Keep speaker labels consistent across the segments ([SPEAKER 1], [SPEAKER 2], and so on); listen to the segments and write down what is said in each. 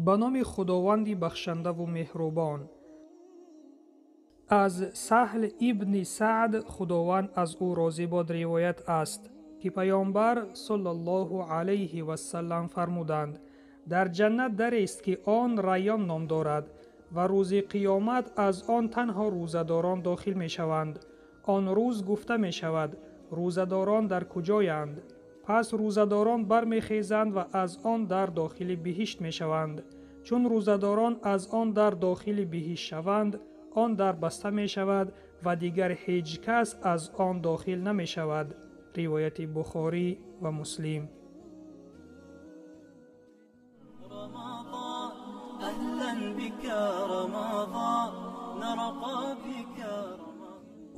[SPEAKER 1] به نام خداوند بخشنده و مهربان. از سهل ابن سعد خداوند از او راضی باد روایت است که پیامبر صلی الله علیه و سلم فرمودند: در جنت دری است که آن ریان نام دارد و روز قیامت از آن تنها روزه‌داران داخل می شوند. آن روز گفته می شود: روزه‌داران در کجایند؟ پس روزه‌داران برمیخیزند و از آن در داخل بهشت می شوند. چون روزه‌داران از آن در داخل بهشت شوند، آن در بسته می شود و دیگر هیچ کس از آن داخل نمی شود. روایت بخاری و مسلم.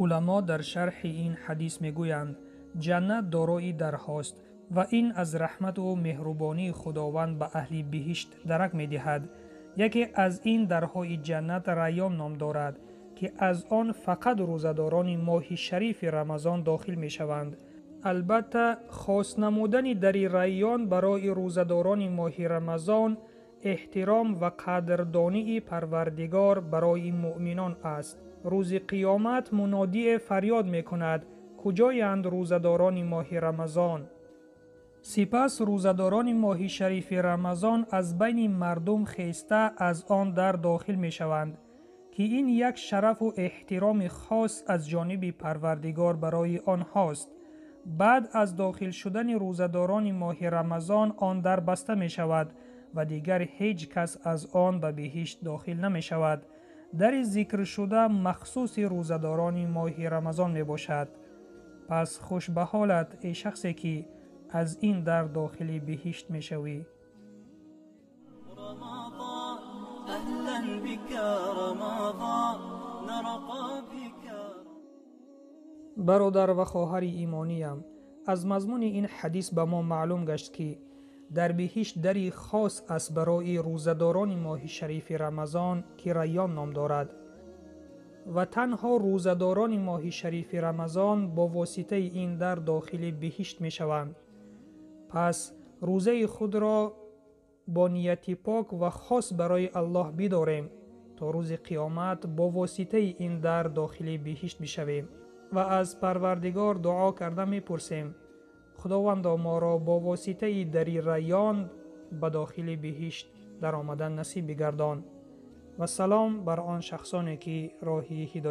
[SPEAKER 1] علما در شرح این حدیث می گویند جنت دارای درهاست و این از رحمت و مهربانی خداوند به اهل بهشت درک می دهد. یکی از این درهای جنت ریان نام دارد که از آن فقط روزه‌داران ماه شریف رمضان داخل می شوند. البته خاص نمودن در ریان برای روزه‌داران ماه رمضان احترام و قدردانی پروردگار برای مؤمنان است. روز قیامت منادی فریاد می کند: کجایند روزه‌داران ماه رمضان؟ سپس روزه‌داران ماه شریف رمضان از بین مردم خیسته از آن در داخل می شوند که این یک شرف و احترام خاص از جانب پروردگار برای آنهاست. بعد از داخل شدن روزه‌داران ماه رمضان آن در بسته می شود و دیگر هیچ کس از آن به بهشت داخل نمی شود. در ذکر شده مخصوص روزه‌داران ماه رمضان می باشد. پس خوش به حالت ای شخصی که از این در داخل بهشت می شوی. برادر و خواهر ایمانیم، از مضمون این حدیث به ما معلوم گشت که در بهشت دری خاص است برای روزه‌داران ماه شریف رمضان که ریان نام دارد و تنها روزه‌داران ماه شریف رمضان با واسطه این در داخل بهشت می شوند. پس روزه خود را با نیت پاک و خاص برای الله بداریم تا روز قیامت با واسطه این در داخل بهشت بشویم و از پروردگار دعا کرده می پرسیم: خداوندا ما را با واسطه دری ریان به داخل بهشت در آمدن نصیب بگردان. و سلام بر آن شخصانی که راهی هدایت